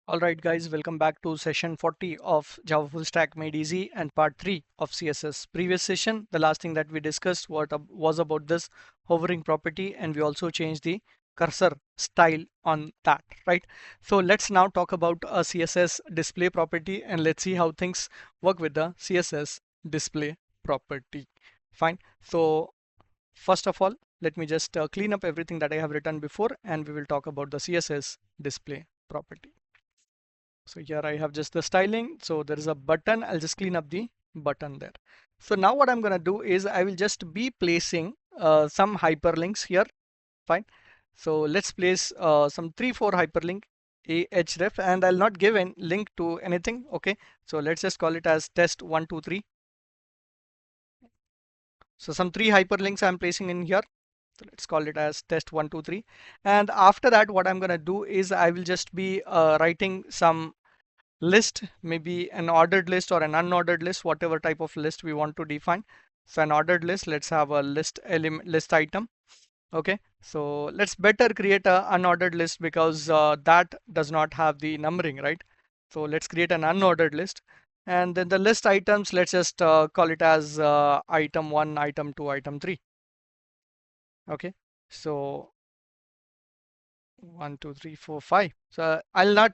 Alright guys, welcome back to session 40 of Java Full Stack Made Easy and part 3 of CSS. Previous session, the last thing that we discussed was about this hovering property, and we also changed the cursor style on that, right? So let's now talk about a CSS display property and let's see how things work with the CSS display property. Fine. So first of all, let me just clean up everything that I have written before and we will talk about the CSS display property. So here I have just the styling. So there is a button. I'll just clean up the button there. So now what I'm going to do is I will just be placing some hyperlinks here. Fine. So let's place some 3-4 hyperlink ahref, and I'll not give a link to anything. Okay. So let's just call it as test 1, 2, 3. So some 3 hyperlinks I'm placing in here. So let's call it as test 1, 2, 3. And after that, what I'm going to do is I will just be writing some list, maybe an ordered list or an unordered list, whatever type of list we want to define. So an ordered list, let's have a list element, list item. Okay, so let's better create a unordered list because that does not have the numbering, right? So let's create an unordered list, and then the list items, let's just call it as item 1, item 2, item 3. Okay, so 1, 2, 3, 4, 5. So I'll not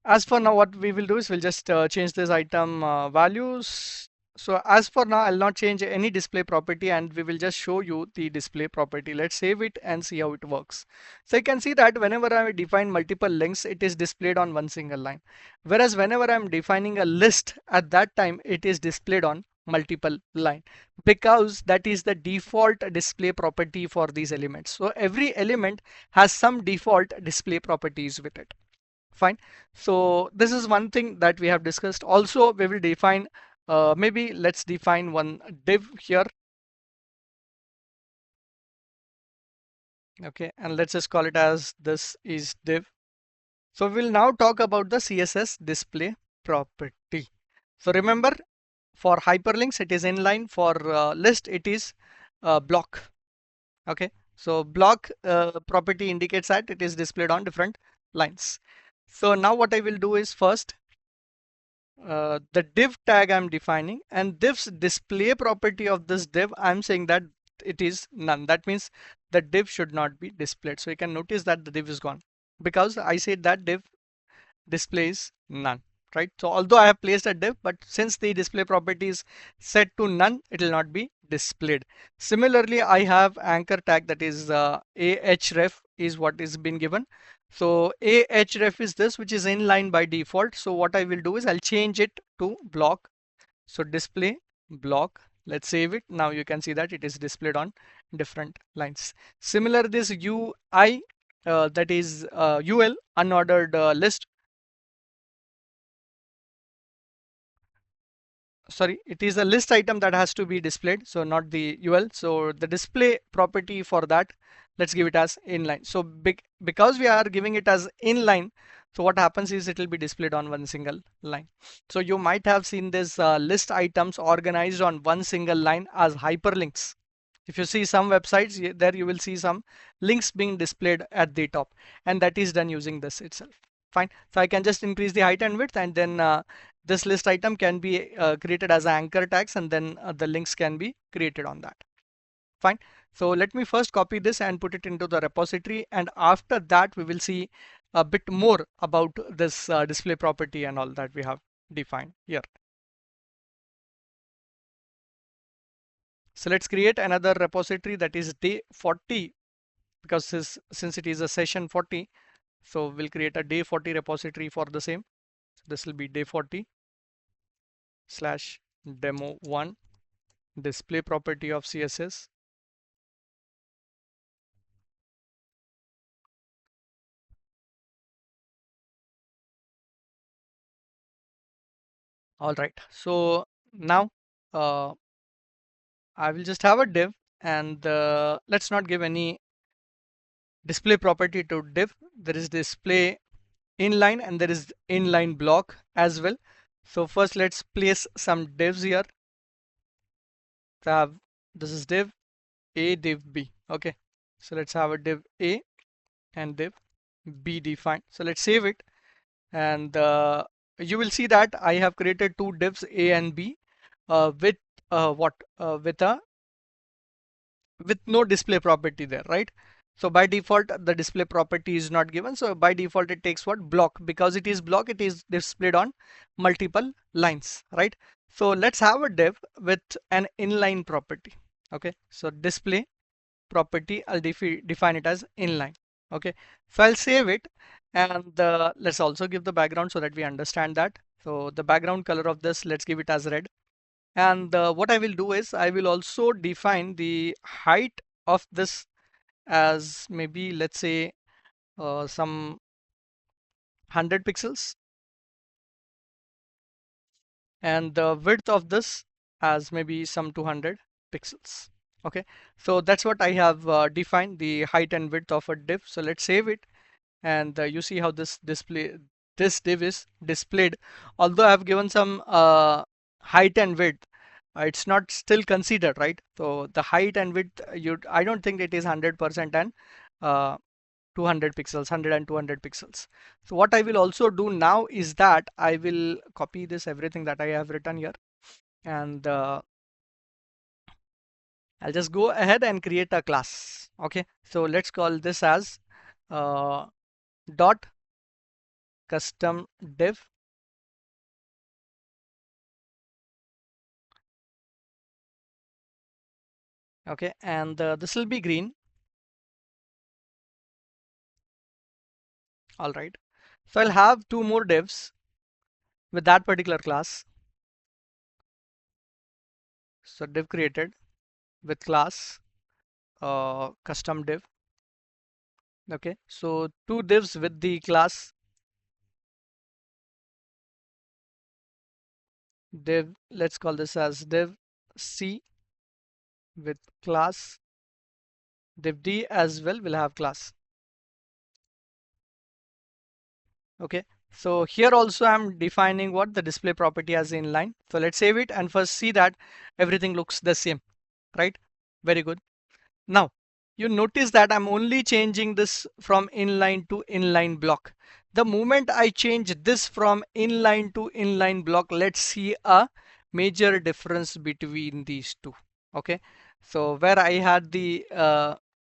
as for now, what we will do is we'll just change this item values. So as for now, I'll not change any display property and we will just show you the display property. Let's save it and see how it works. So you can see that whenever I define multiple links, it is displayed on one single line. Whereas whenever I'm defining a list, at that time, it is displayed on multiple line, because that is the default display property for these elements. So every element has some default display properties with it. Fine. So this is one thing that we have discussed. Also, we will define, maybe let's define one div here. Okay, and let's just call it as this is div. So we'll now talk about the CSS display property. So remember, for hyperlinks, it is inline. For list, it is block. Okay, so block property indicates that it is displayed on different lines. So now what I will do is first, the div tag I'm defining, and div's display property of this div, I'm saying that it is none. That means the div should not be displayed. So you can notice that the div is gone because I said that div displays none, right? So although I have placed a div, but since the display property is set to none, it will not be displayed. Similarly, I have anchor tag, that is ahref is what is been given. So ahref is this, which is inline by default. So what I will do is I'll change it to block. So display block. Let's save it. Now you can see that it is displayed on different lines. Similar, this UI, that is UL, unordered list. Sorry, it is a list item that has to be displayed, so not the UL. So the display property for that, let's give it as inline. So because we are giving it as inline, so what happens is it will be displayed on one single line. So you might have seen this list items organized on one single line as hyperlinks. If you see some websites, there you will see some links being displayed at the top, and that is done using this itself. Fine. So I can just increase the height and width, and then this list item can be created as anchor tags, and then the links can be created on that. Fine. So let me first copy this and put it into the repository, and after that we will see a bit more about this display property and all that we have defined here. So let's create another repository, that is day 40, because since it is a session 40, so we'll create a day 40 repository for the same. So this will be day 40 slash demo 1 display property of CSS. All right, so now I will just have a div, and let's not give any display property to div. There is display inline and there is inline block as well. So first let's place some divs here. So have, this is div A, div B. Okay, so let's have a div A and div be defined. So let's save it, and you will see that I have created two divs A and B with what with no display property there, right? So by default the display property is not given, so by default it takes what block, because it is block, it is displayed on multiple lines, right? So let's have a div with an inline property. Okay, so display property, I'll define it as inline. Okay, so I'll save it, and let's also give the background so that we understand that. So the background color of this, let's give it as red. And what I will do is I will also define the height of this as maybe, let's say, some 100 pixels, and the width of this as maybe some 200 pixels. Okay, so that's what I have defined, the height and width of a div. So let's save it, and you see how this div is displayed. Although I have given some height and width, it's not still considered, right? So the height and width, I don't think it is 100% and uh, 200 pixels, 100 and 200 pixels. So what I will also do now is that I will copy this everything that I have written here, and I'll just go ahead and create a class. Okay, so let's call this as uh, dot custom div. Okay, and this will be green. All right, so I'll have two more divs with that particular class. So div created with class custom div. Okay, so two divs with the class div, let's call this as div C with class div D as well will have class. Okay, so here also I'm defining what the display property as inline. So let's save it and first see that everything looks the same, right? Very good. Now you notice that I'm only changing this from inline to inline block. The moment I change this from inline to inline block, let's see a major difference between these two. Okay, so where I had the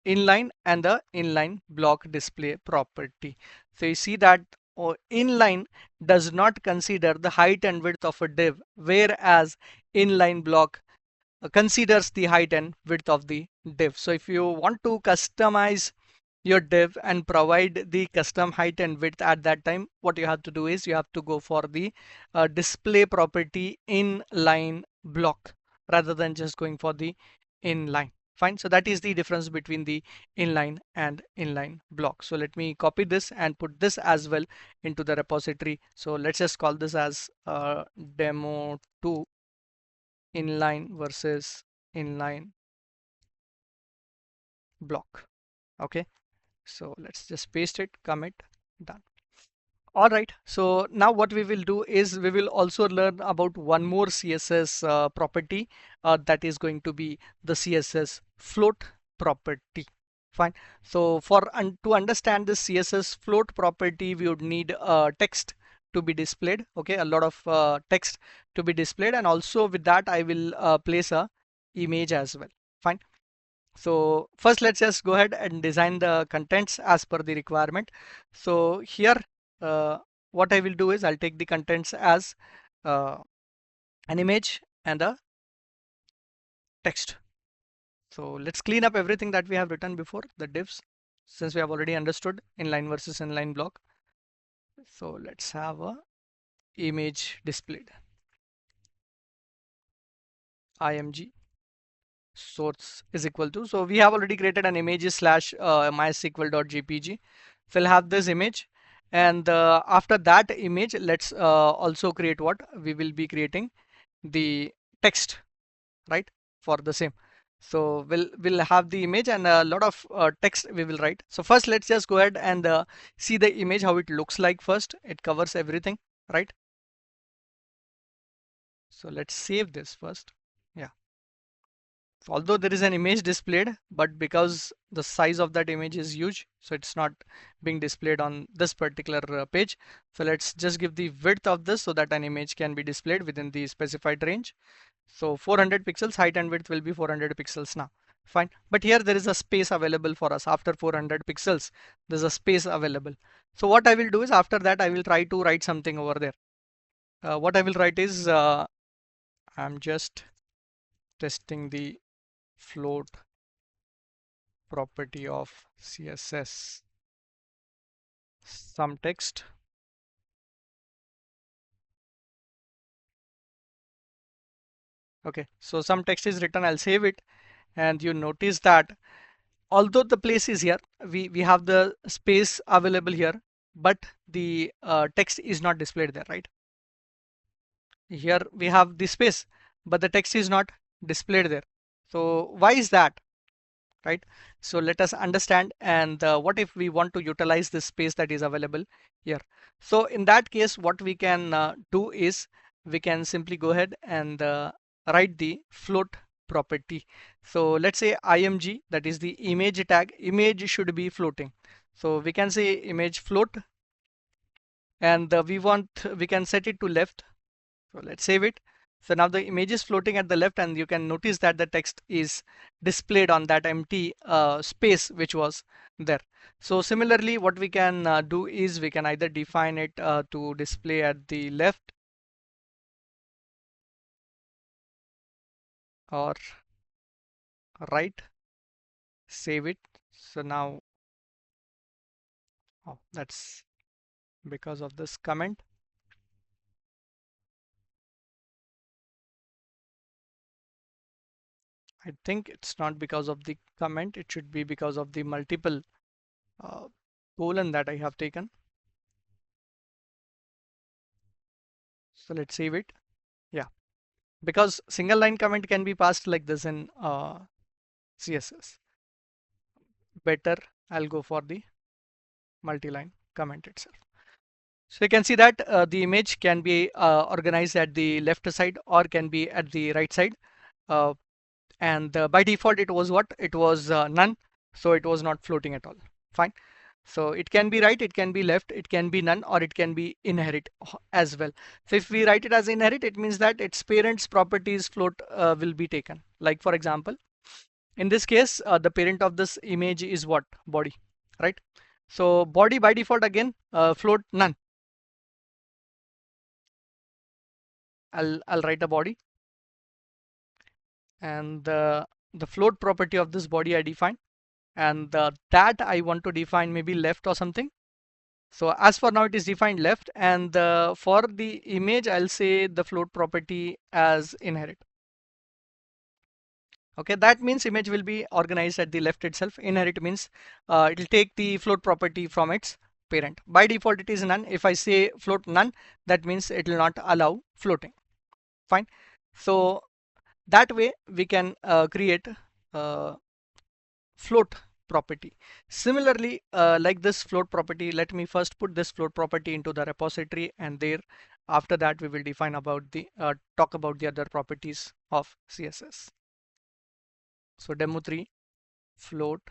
inline and the inline block display property. So you see that inline does not consider the height and width of a div, whereas inline block considers the height and width of the div. So if you want to customize your div and provide the custom height and width at that time, what you have to do is you have to go for the display property inline block rather than just going for the inline. Fine. So that is the difference between the inline and inline block. So let me copy this and put this as well into the repository. So let's just call this as demo2 inline versus inline block. Okay, so let's just paste it, commit, done. All right, so now what we will do is we will also learn about one more CSS property that is going to be the CSS float property. Fine. So to understand this CSS float property, we would need text to be displayed. Okay, a lot of text to be displayed, and also with that I will place a image as well. Fine. So first let's just go ahead and design the contents as per the requirement. So here uh, what I will do is I'll take the contents as uh, an image and a text. So let's clean up everything that we have written before, the divs, since we have already understood inline versus inline block. So let's have a image displayed, img source is equal to, so we have already created an image slash mysql.jpg. So we'll have this image, and after that image let's also create what we will be creating the text, right, for the same. So we'll have the image and a lot of text we will write. So first let's just go ahead and see the image, how it looks like. First it covers everything, right? So let's save this first. Yeah, Although there is an image displayed, but because the size of that image is huge, so it's not being displayed on this particular page. So let's just give the width of this so that an image can be displayed within the specified range. So 400 pixels, height and width will be 400 pixels now. Fine. But here there is a space available for us. After 400 pixels, there's a space available. So what I will do is, after that I will try to write something over there. What I will write is, I'm just testing the float property of CSS, some text. Okay, so some text is written. I'll save it, and you notice that although the place is here, we have the space available here, but the text is not displayed there, right? Here we have the space, but the text is not displayed there. So why is that? Right? So let us understand, and what if we want to utilize this space that is available here? So in that case, what we can do is, we can simply go ahead and write the float property. So let's say img, that is the image tag. Image should be floating. So we can say image float, and we can set it to left. So let's save it. So now the image is floating at the left, and you can notice that the text is displayed on that empty space which was there. So similarly, what we can do is, we can either define it to display at the left or right. Save it. So now, oh, that's because of this comment. I think it's not because of the comment. It should be because of the multiple uh, colon that I have taken. So let's save it. Yeah, because single line comment can be passed like this in CSS. Better, I'll go for the multi-line comment itself. So you can see that the image can be organized at the left side or can be at the right side. Uh, and by default it was what? It was none. So it was not floating at all. Fine. So it can be right, it can be left, it can be none, or it can be inherit as well. So if we write it as inherit, it means that its parents properties float will be taken. Like for example, in this case, the parent of this image is what? Body, right? So body by default again, float none. I'll write a body, and the float property of this body I define, and that I want to define maybe left or something. So as for now it is defined left, and for the image I'll say the float property as inherit. Okay, that means image will be organized at the left itself. Inherit means it will take the float property from its parent. By default it is none. If I say float none, that means it will not allow floating. Fine. So that way we can create float property. Similarly, like this float property, let me first put this float property into the repository, and there after that we will define about the talk about the other properties of CSS. So demo 3 float.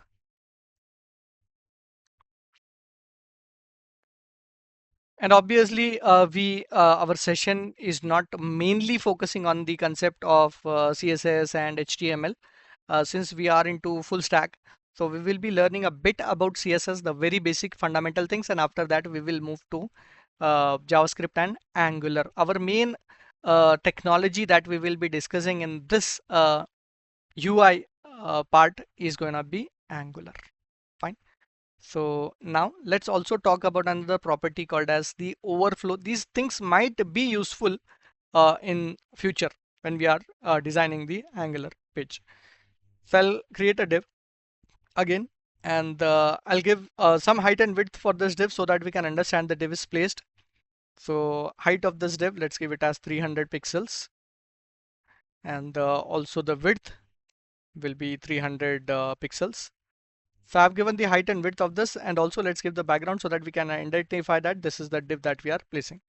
And obviously we our session is not mainly focusing on the concept of CSS and HTML, since we are into full stack. So we will be learning a bit about CSS, the very basic fundamental things, and after that we will move to JavaScript and Angular. Our main technology that we will be discussing in this UI part is going to be Angular. Fine. So now let's also talk about another property called as the overflow. These things might be useful in future when we are designing the Angular page. So I'll create a div again, and I'll give some height and width for this div so that we can understand the div is placed. So height of this div, let's give it as 300 pixels, and also the width will be 300 pixels. So I've given the height and width of this, and also let's give the background so that we can identify that this is the div that we are placing.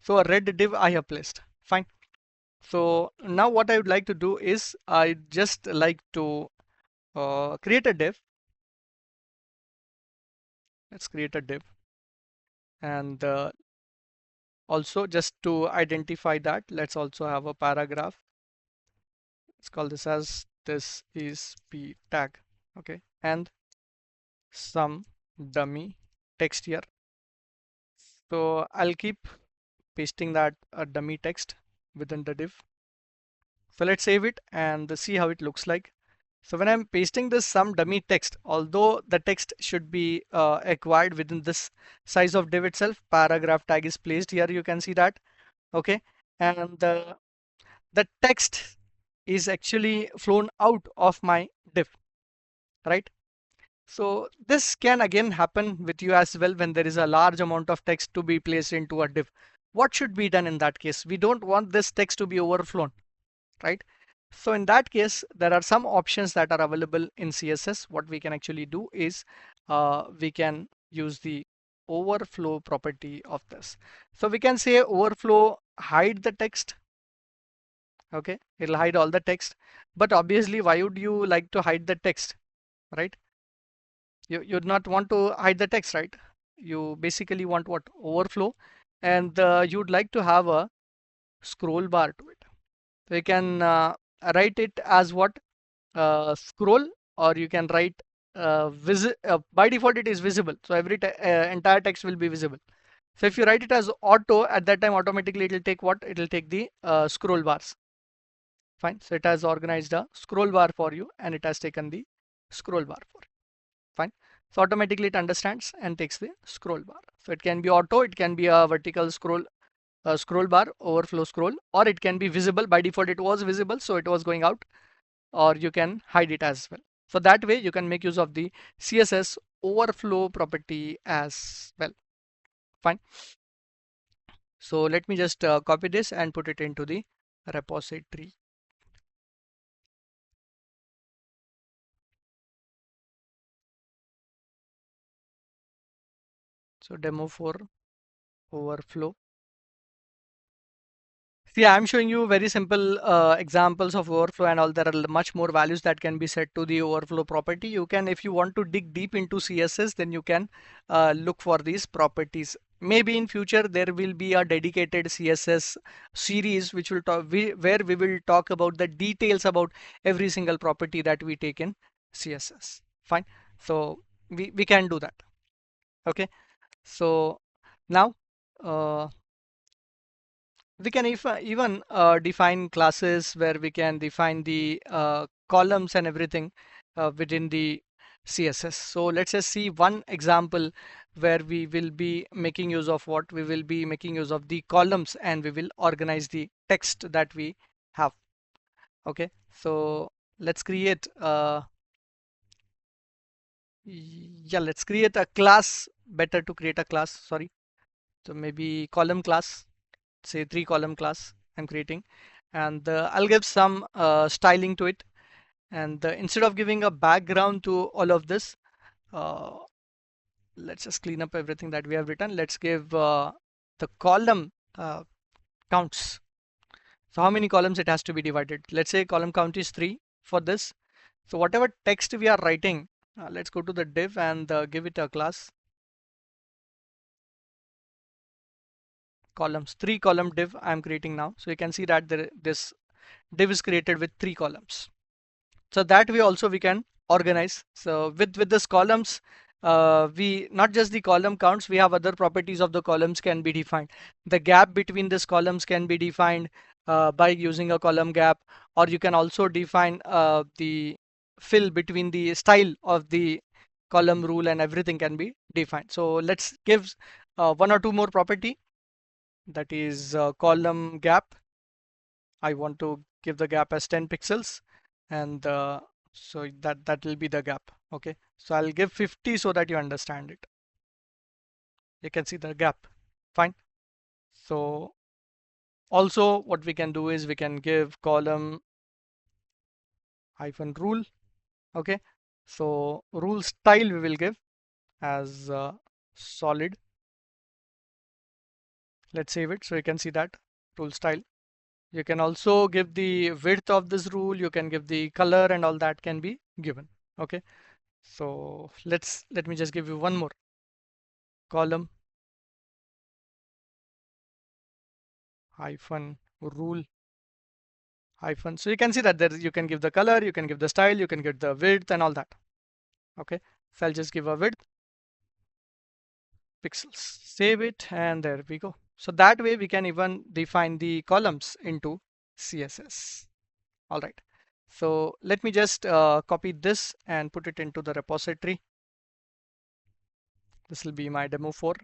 So a red div I have placed. Fine. So now what I would like to do is I just like to create a div. Let's create a div, and also just to identify that, let's also have a paragraph. Let's call this as this is p tag. Okay, and some dummy text here. So I'll keep pasting that dummy text within the div. So let's save it and see how it looks like. So when I'm pasting this some dummy text, although the text should be acquired within this size of div itself, paragraph tag is placed here. You can see that. Okay, and the text is actually flown out of my div, right? So this can again happen with you as well when there is a large amount of text to be placed into a div. What should be done in that case? We don't want this text to be overflown, right? So in that case, there are some options that are available in CSS. What we can actually do is we can use the overflow property of this. So we can say overflow hide the text. Okay, it'll hide all the text. But obviously, why would you like to hide the text, right? You'd not want to hide the text, right? You basically want what? Overflow, and you'd like to have a scroll bar to it. So you can write it as what? Scroll, or you can write by default it is visible, so every entire text will be visible. So if you write it as auto, at that time automatically it will take what? It will take the scroll bars. Fine. So it has organized a scroll bar for you, and it has taken the scroll bar for you. Fine. So automatically it understands and takes the scroll bar. So it can be auto, it can be a vertical scroll, scroll bar, overflow scroll, or it can be visible. By default it was visible, so it was going out, or you can hide it as well. So that way you can make use of the CSS overflow property as well. Fine. So let me just copy this and put it into the repository. So demo for overflow. See, I'm showing you very simple examples of overflow and all. There are much more values that can be set to the overflow property. You can, if you want to dig deep into CSS, then you can look for these properties. Maybe in future there will be a dedicated CSS series which will talk where we will talk about the details about every single property that we take in CSS. Fine. So we can do that. Okay. So now we can even define classes where we can define the columns and everything within the CSS. So let's just see one example where we will be making use of what? We will be making use of the columns, and we will organize the text that we have. Okay, so let's create yeah, let's create a class. Better to create a class, sorry. So maybe column class, say 3 column class I'm creating, and I'll give some styling to it, and instead of giving a background to all of this, uh, let's just clean up everything that we have written. Let's give the column counts. So how many columns it has to be divided? Let's say column count is 3 for this. So whatever text we are writing, let's go to the div and give it a class columns. 3 column div I'm creating now. So you can see that this div is created with 3 columns. So that way also we can organize. So with this columns, we not just the column counts, we have other properties of the columns can be defined. The gap between these columns can be defined by using a column gap, or you can also define the fill between the style of the column rule, and everything can be defined. So let's give 1 or 2 more property, that is column gap. I want to give the gap as 10 pixels, and so that will be the gap. Okay, so I'll give 50 so that you understand it. You can see the gap. Fine. So also what we can do is we can give column hyphen rule. Okay, so rule style we will give as solid. Let's save it so you can see that rule style. You can also give the width of this rule. You can give the color and all that can be given. Okay. So let me just give you one more column hyphen rule hyphen. So you can see that there you can give the color, you can give the style, you can give the width and all that. Okay. So I'll just give a width pixels, save it, and there we go. So that way we can even define the columns into CSS. All right. So let me just copy this and put it into the repository. This will be my demo 4.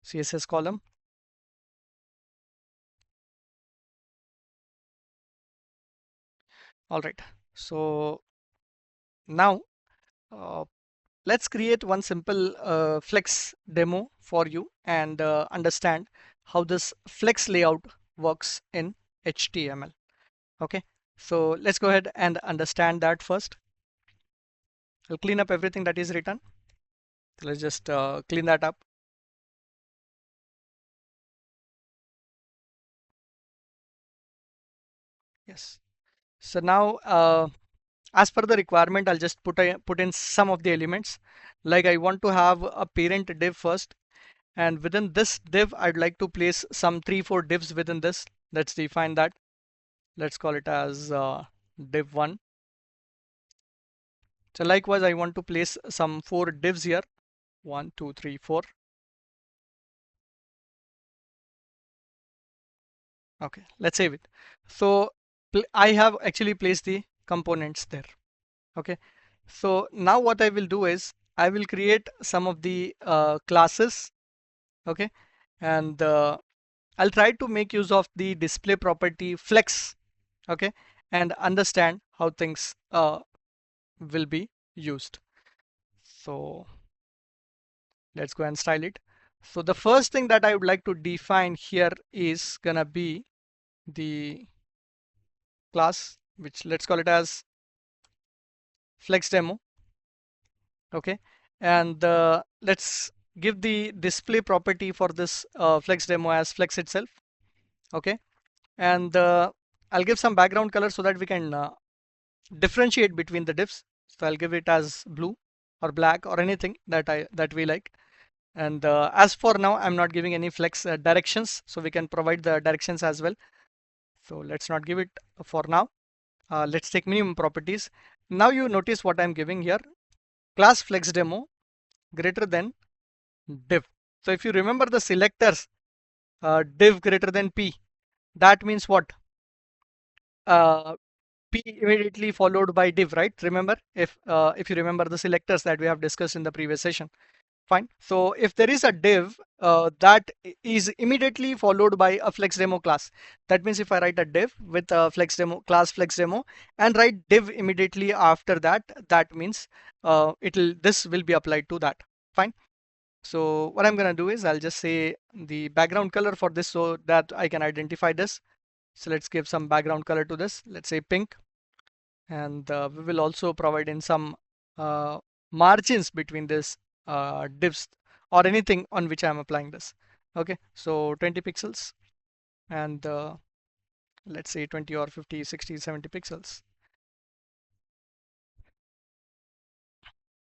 CSS column. All right. So now uh, let's create one simple flex demo for you and understand how this flex layout works in HTML. Okay. So let's go ahead and understand that first. I'll clean up everything that is written. So let's just clean that up. Yes. So now, as per the requirement, I'll just put in some of the elements. Like I want to have a parent div first, and within this div, I'd like to place some 3-4 divs within this. Let's define that. Let's call it as div 1. So likewise, I want to place some 4 divs here. 1, 2, 3, 4. Okay, let's save it. So I have actually placed the components there. Okay. So now what I will do is I will create some of the classes. Okay. And I'll try to make use of the display property flex. Okay. And understand how things will be used. So let's go and style it. So the first thing that I would like to define here is gonna be the class, which let's call it as flex demo. Okay. And let's give the display property for this flex demo as flex itself. Okay. And I'll give some background color so that we can differentiate between the divs. So I'll give it as blue or black or anything that we like. And as for now, I'm not giving any flex directions, so we can provide the directions as well. So let's not give it for now. Let's take minimum properties. Now you notice what I'm giving here. Class flex demo greater than div. So if you remember the selectors, div greater than p, that means what? Uh, p immediately followed by div, right? Remember, if you remember the selectors that we have discussed in the previous session. Fine. So if there is a div that is immediately followed by a flex demo class, that means if I write a div with a flex demo class flex demo and write div immediately after that, that means this will be applied to that. Fine. So what I'm gonna do is I'll just say the background color for this so that I can identify this. So let's give some background color to this. Let's say pink, and we will also provide in some uh, margins between this divs or anything on which I'm applying this. Okay, so 20 pixels and let's say 20 or 50, 60, 70 pixels.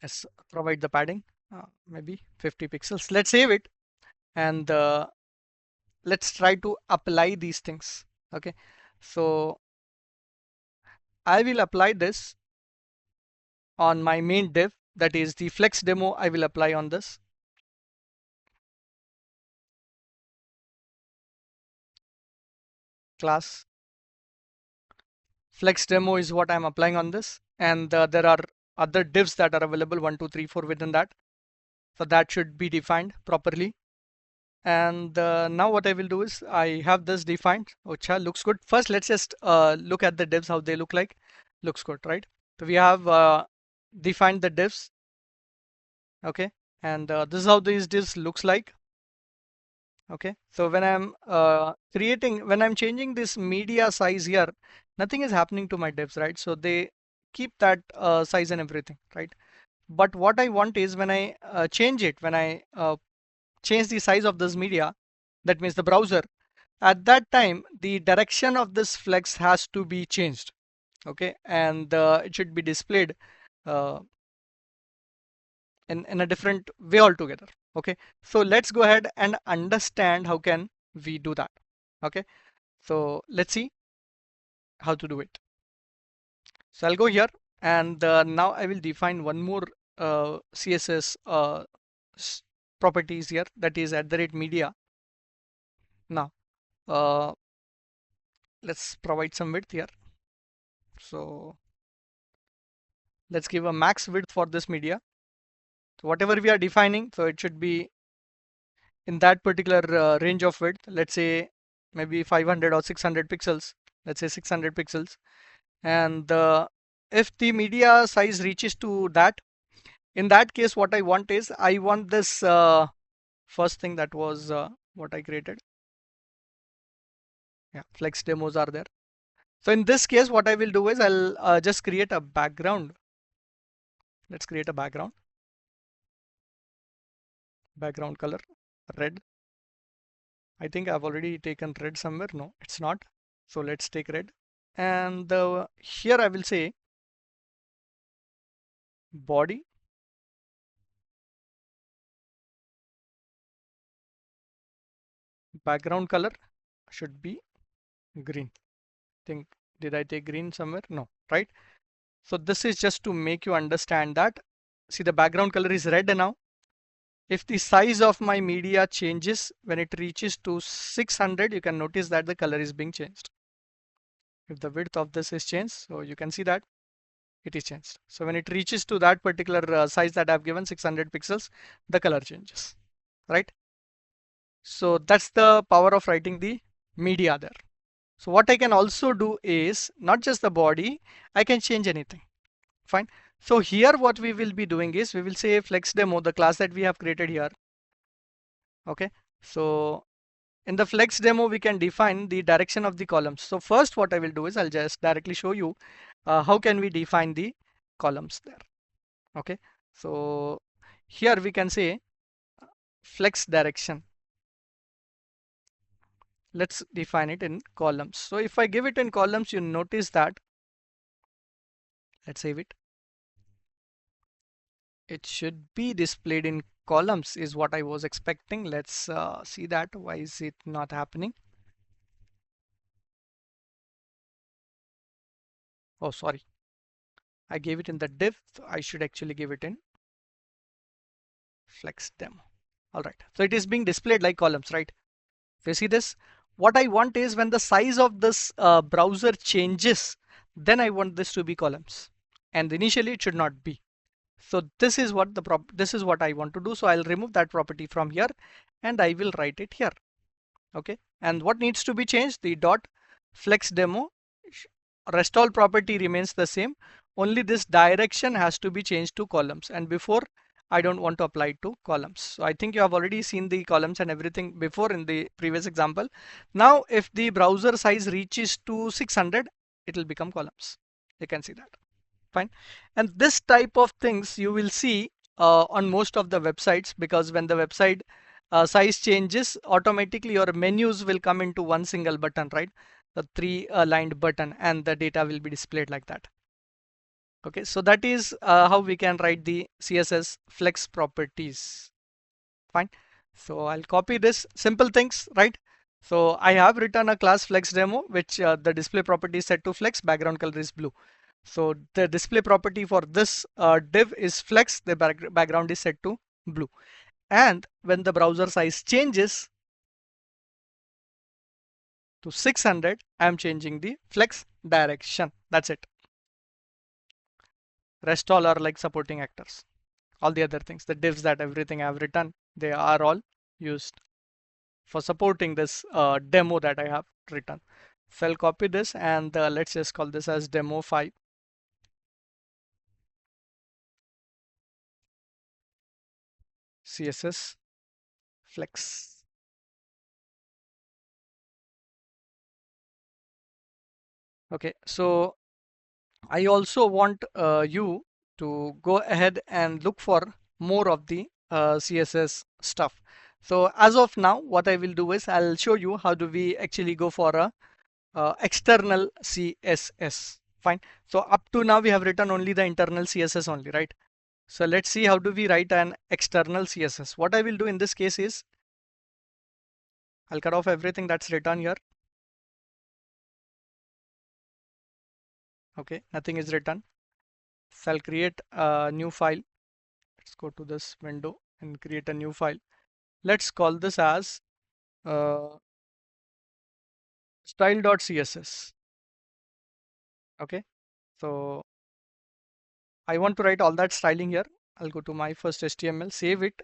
Let's provide the padding, maybe 50 pixels. Let's save it and let's try to apply these things. Okay, so I will apply this on my main div, that is the flex demo. I will apply on this class. Flex demo is what I'm applying on this, and there are other divs that are available 1, 2, 3, 4 within that. So that should be defined properly. And now what I will do is I have this defined. Ocha, looks good. First, let's just look at the divs, how they look like. Looks good, right? So we have defined the divs. Okay, and this is how these divs looks like. Okay, so when I'm when I'm changing this media size here, nothing is happening to my divs, right? So they keep that size and everything, right? But what I want is when I change it, when I change the size of this media, that means the browser, at that time the direction of this flex has to be changed. Okay, and it should be displayed uh, in a different way altogether. Okay, so let's go ahead and understand how can we do that. Okay, so let's see how to do it. So I'll go here, and now I will define one more CSS properties here, that is @media. Now let's provide some width here. So let's give a max width for this media. So whatever we are defining, so it should be in that particular range of width. Let's say maybe 500 or 600 pixels. Let's say 600 pixels. And if the media size reaches to that, in that case, what I want is I want this first thing, that was what I created. Yeah, flex demos are there. So in this case, what I will do is I'll just create a background. Let's create a background color red. I think I've already taken red somewhere. No, it's not. So let's take red. And here I will say body, background color should be green. Think, did I take green somewhere? No, right? So this is just to make you understand that, see, the background color is red now. If the size of my media changes when it reaches to 600, you can notice that the color is being changed. If the width of this is changed, so you can see that it is changed. So when it reaches to that particular size that I've given, 600 pixels, the color changes, right? So that's the power of writing the media there. So what I can also do is not just the body, I can change anything. Fine. So here what we will be doing is we will say flex demo, the class that we have created here. Okay. So in the flex demo, we can define the direction of the columns. So first what I will do is I'll just directly show you how can we define the columns there. Okay. So here we can say flex direction. Let's define it in columns. So if I give it in columns, you notice that, let's save it. It should be displayed in columns is what I was expecting. Let's see that. Why is it not happening? Oh, sorry. I gave it in the div. I should actually give it in flex demo. All right. So it is being displayed like columns, right? If you see this, what I want is when the size of this browser changes, then I want this to be columns. And initially it should not be. So this is what this is what I want to do. So I'll remove that property from here and I will write it here. Okay. And what needs to be changed? The dot flex demo rest all property remains the same. Only this direction has to be changed to columns. And before, I don't want to apply it to columns. So I think you have already seen the columns and everything before in the previous example. Now, if the browser size reaches to 600, it will become columns. You can see that. Fine. And this type of things you will see on most of the websites, because when the website size changes, automatically your menus will come into one single button, right? The three lined button, and the data will be displayed like that. Okay, so that is how we can write the CSS flex properties. Fine. So I'll copy this, simple things, right? So I have written a class flex demo, which the display property is set to flex, background color is blue. So the display property for this div is flex, the background is set to blue. And when the browser size changes to 600, I'm changing the flex direction. That's it. Rest all are like supporting actors. All the other things, the divs, that everything I've written, they are all used for supporting this demo that I have written. So I'll copy this and let's just call this as demo 5. CSS flex. Okay, so I also want you to go ahead and look for more of the CSS stuff. So as of now, what I will do is I'll show you how do we actually go for a external CSS. Fine. So up to now we have written only the internal CSS only, right? So let's see how do we write an external CSS. What I will do in this case is I'll cut off everything that's written here. Okay, nothing is written. So I'll create a new file. Let's go to this window and create a new file. Let's call this as uh, style.css. Okay, so I want to write all that styling here. I'll go to my first HTML, save it.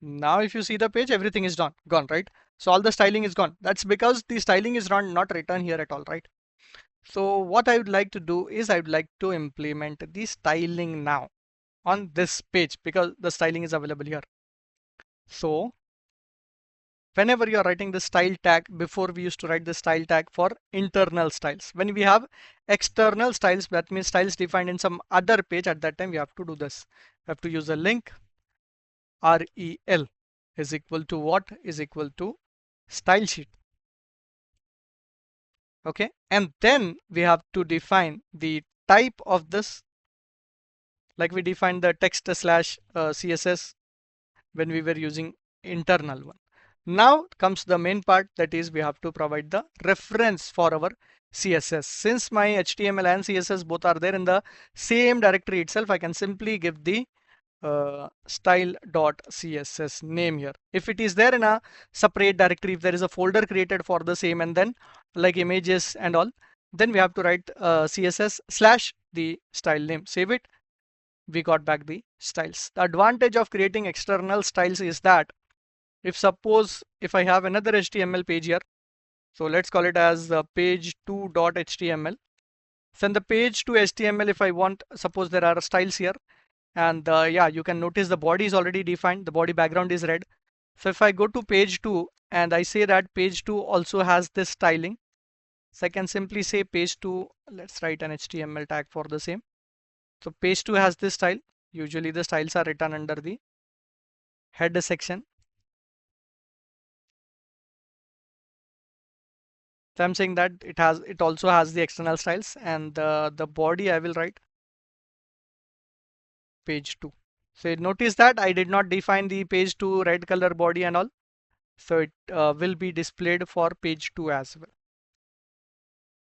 Now if you see the page, everything is gone, right? So all the styling is gone. That's because the styling is not written here at all, right? So what I would like to do is I would like to implement the styling now on this page because the styling is available here. So whenever you are writing the style tag, before we used to write the style tag for internal styles. When we have external styles, that means styles defined in some other page, at that time we have to do this. We have to use a link rel is equal to what is equal to style sheet. Okay, and then we have to define the type of this, like we defined the text slash css when we were using internal one. Now comes the main part, that is we have to provide the reference for our CSS. Since my HTML and CSS both are there in the same directory itself, I can simply give the style.css name here. If it is there in a separate directory, if there is a folder created for the same and then like images and all, then we have to write CSS slash the style name, save it. We got back the styles. The advantage of creating external styles is that if suppose if I have another HTML page here, so let's call it as page2.html. So in the page2 HTML, if I want, suppose there are styles here, and yeah, you can notice the body is already defined, the body background is red. So if I go to page 2 and I say that page 2 also has this styling, so I can simply say page 2, let's write an HTML tag for the same. So page 2 has this style. Usually the styles are written under the header section. So I'm saying that it also has the external styles, and the body I will write page 2. So notice that I did not define the page 2 red color body and all. So it will be displayed for page 2 as well.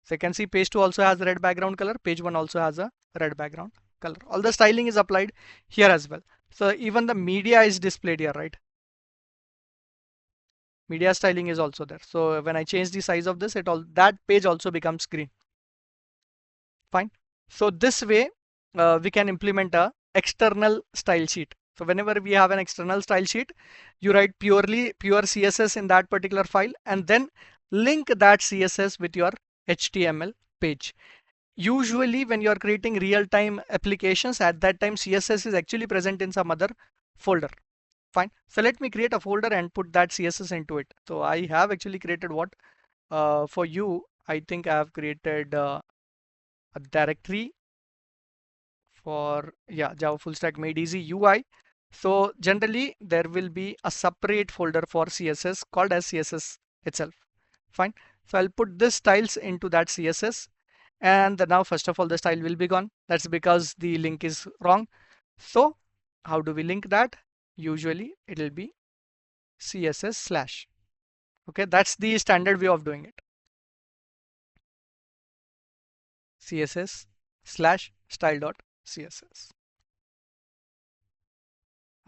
So you can see page 2 also has a red background color, page 1 also has a red background color. All the styling is applied here as well. So even the media is displayed here, right? Media styling is also there. So when I change the size of this, that page also becomes green. Fine. So this way we can implement a external style sheet. So whenever we have an external style sheet, you write pure CSS in that particular file and then link that CSS with your HTML page. Usually when you are creating real-time applications, at that time CSS is actually present in some other folder. Fine. So let me create a folder and put that CSS into it. So I have actually created what for you. I think I have created a directory for Java full stack made easy UI. So generally there will be a separate folder for CSS called as CSS itself. Fine. So I'll put this styles into that CSS, and now first of all the style will be gone. That's because the link is wrong. So how do we link that? Usually it will be CSS slash. Okay, that's the standard way of doing it. CSS slash style.css.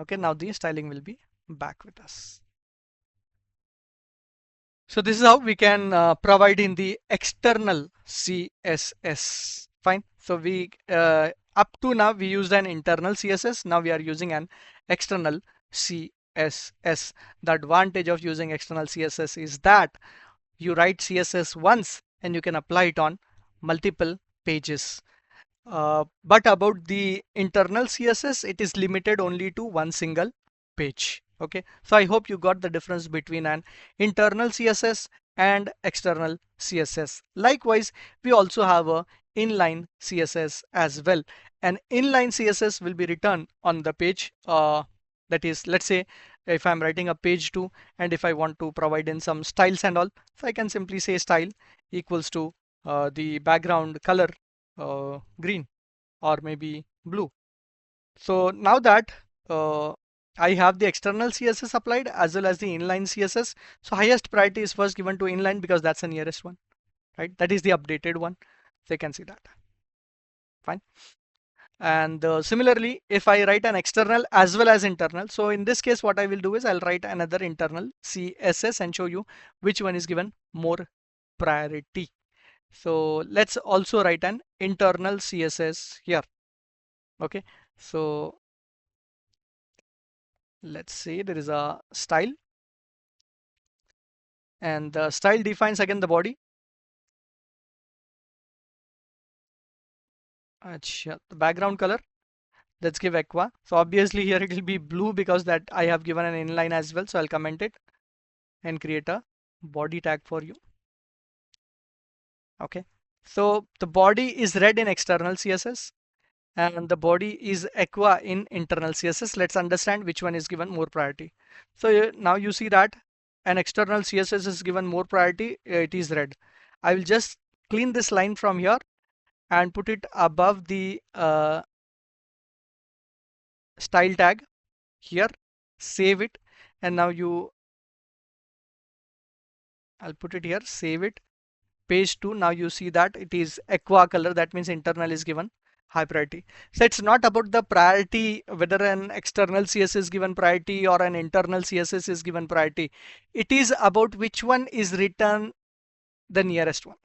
Okay, now the styling will be back with us. So this is how we can provide in the external CSS. Fine. So we up to now we used an internal CSS. Now we are using an external CSS. The advantage of using external CSS is that you write CSS once and you can apply it on multiple pages. But about the internal CSS, it is limited only to one single page. Okay, so I hope you got the difference between an internal CSS and external CSS. Likewise, we also have a inline CSS as well. An inline CSS will be written on the page That is, let's say if I'm writing a page 2 and if I want to provide in some styles and all, so I can simply say style equals to the background color green or maybe blue. So now that uh, I have the external CSS applied as well as the inline CSS, so highest priority is first given to inline because that's the nearest one, right? That is the updated one. So you can see that. Fine. And similarly, if I write an external as well as internal, so in this case, what I will do is I'll write another internal CSS and show you which one is given more priority. So let's also write an internal CSS here. Okay. So let's say there is a style and the style defines again the body. Achha, the background color, let's give aqua. So obviously here it will be blue because that I have given an inline as well. So I'll comment it and create a body tag for you. Okay. So the body is red in external CSS and the body is aqua in internal CSS. Let's understand which one is given more priority. So now you see that an external CSS is given more priority. It is red. I will just clean this line from here and put it above the style tag here, save it, and now I'll put it here, save it, page 2. Now you see that it is aqua color. That means internal is given high priority. So it's not about the priority whether an external CSS is given priority or an internal CSS is given priority. It is about which one is written the nearest one.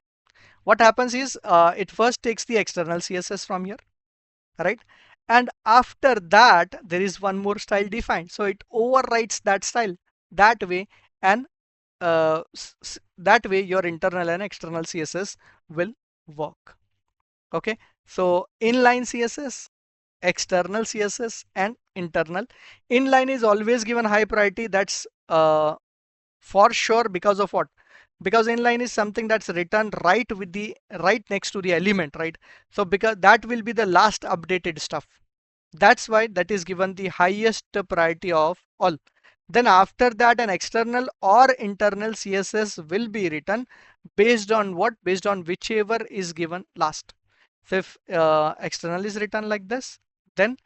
What happens is it first takes the external CSS from here, right? And after that, there is one more style defined. So it overwrites that style that way, and that way your internal and external CSS will work. Okay. So inline CSS, external CSS and internal. Inline is always given high priority. That's for sure because of what? Because inline is something that's written right next to the element, right? So because that will be the last updated stuff. That's why that is given the highest priority of all. Then after that, an external or internal CSS will be written based on what? Based on whichever is given last. So if external is written like this, then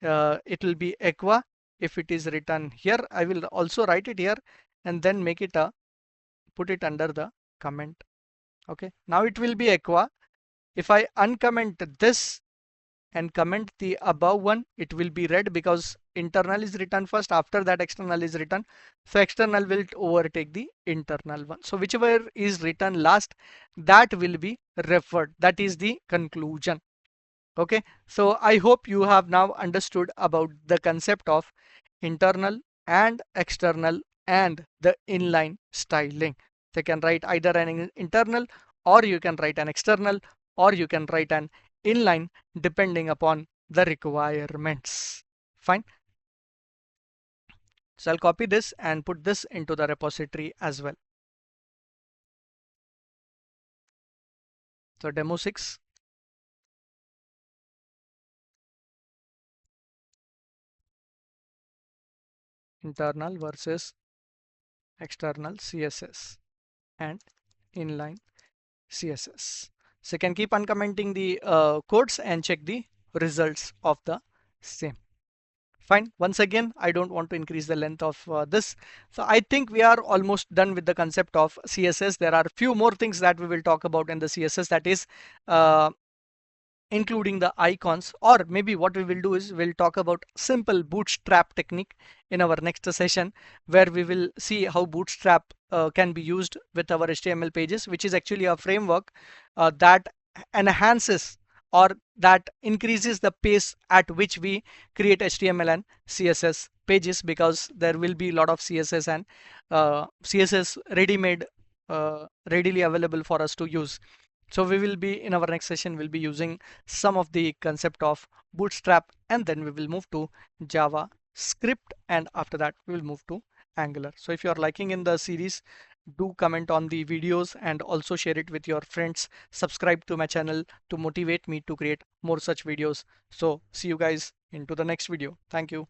it will be aqua. If it is written here, I will also write it here and then make it put it under the comment. Okay. Now it will be aqua. If I uncomment this and comment the above one, it will be red because internal is written first, after that external is written. So external will overtake the internal one. So whichever is written last, that will be referred. That is the conclusion. Okay. So I hope you have now understood about the concept of internal and external and the inline styling. So you can write either an internal or you can write an external or you can write an inline depending upon the requirements. Fine. So I'll copy this and put this into the repository as well. So demo 6. Internal versus external CSS and inline CSS. So you can keep uncommenting the codes and check the results of the same. Fine. Once again, I don't want to increase the length of this. So I think we are almost done with the concept of CSS. There are a few more things that we will talk about in the CSS, that is including the icons, or maybe what we will do is we'll talk about simple bootstrap technique in our next session, where we will see how bootstrap can be used with our HTML pages, which is actually a framework that enhances or that increases the pace at which we create HTML and CSS pages, because there will be a lot of CSS and CSS ready-made readily available for us to use. So we will be in our next session, we'll be using some of the concept of bootstrap, and then we will move to JavaScript, and after that we will move to Angular. So if you are liking in the series, do comment on the videos and also share it with your friends. Subscribe to my channel to motivate me to create more such videos. So see you guys into the next video. Thank you.